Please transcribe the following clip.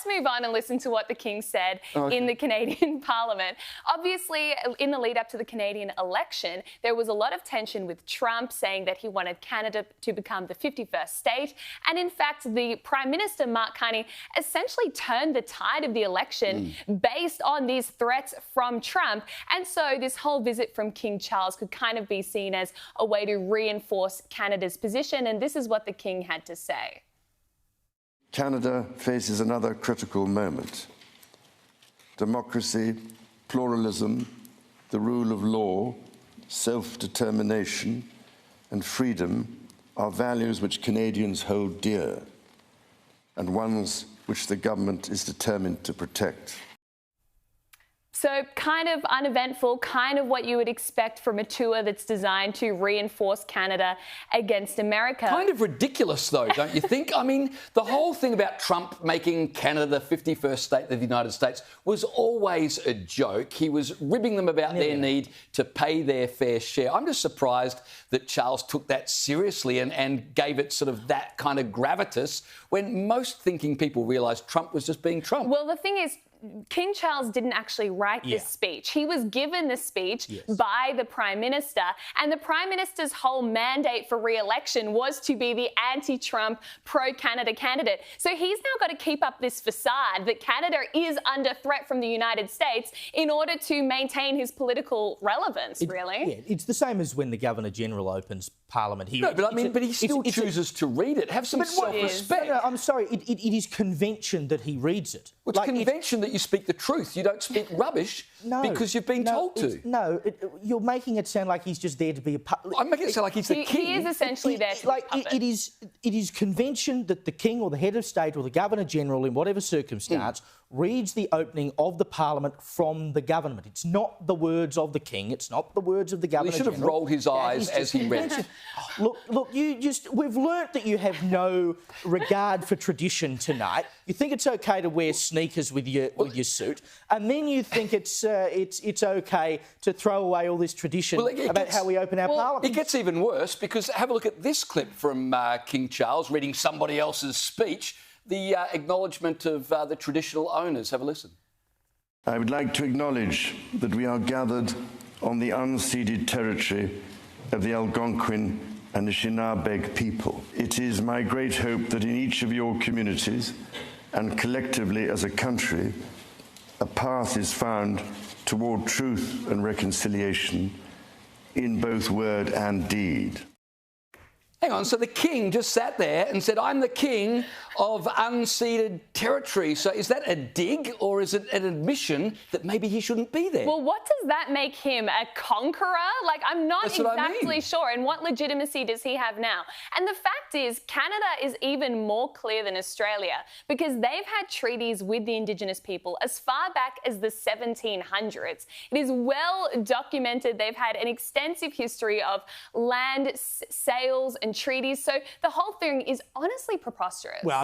move on and listen to what the King said in the Canadian Parliament. Obviously, in the lead up to the Canadian election, there was a lot of tension with Trump saying that he wanted Canada to become the 51st state. And in fact, the Prime Minister, Mark Carney, essentially turned the tide of the election based on these threats from Trump. And so this whole visit from King Charles could kind of be seen as a way to reinforce Canada's position. And this is what the King had to say. Canada faces another critical moment. Democracy, pluralism, the rule of law, self-determination and freedom are values which Canadians hold dear and ones which the government is determined to protect. So kind of uneventful, kind of what you would expect from a tour that's designed to reinforce Canada against America. Kind of ridiculous, though, don't you think? I mean, the whole thing about Trump making Canada the 51st state of the United States was always a joke. He was ribbing them about their need to pay their fair share. I'm just surprised that Charles took that seriously and gave it sort of that kind of gravitas when most thinking people realised Trump was just being Trump. Well, the thing is, King Charles didn't actually write this speech. He was given the speech by the Prime Minister, and the Prime Minister's whole mandate for re-election was to be the anti-Trump, pro-Canada candidate. So he's now got to keep up this facade that Canada is under threat from the United States in order to maintain his political relevance, really. Yeah, it's the same as when the Governor-General opens Parliament here. No, but he still chooses to read it. Have some self-respect. No, I'm sorry. It is convention that he reads it. Well, it's convention that you speak the truth. You don't speak rubbish because you've been told to. You're making it sound like he's just there to be a puppet. I'm making it sound like he's the king. He is essentially there to be a puppet. It is convention that the king or the head of state or the Governor-General, in whatever circumstance, reads the opening of the Parliament from the government. It's not the words of the king. It's not the words of the Governor-General. He should have rolled his eyes as he read it. Look, we've learnt that you have no regard for tradition tonight. You think it's okay to wear sneakers with your suit, and then you think it's okay to throw away all this tradition about how we open our Parliament. It gets even worse because have a look at this clip from King Charles reading somebody else's speech, the acknowledgement of the traditional owners. Have a listen. I would like to acknowledge that we are gathered on the unceded territory of the Algonquin and the Shinabeg people. It is my great hope that in each of your communities and collectively as a country, a path is found toward truth and reconciliation in both word and deed. Hang on, so the king just sat there and said, I'm the king of unceded territory. So is that a dig or is it an admission that maybe he shouldn't be there? Well, what does that make him? A conqueror? Like, I'm not exactly sure. And what legitimacy does he have now? And the fact is, Canada is even more clear than Australia because they've had treaties with the Indigenous people as far back as the 1700s. It is well documented. They've had an extensive history of land sales and treaties. So the whole thing is honestly preposterous. Well,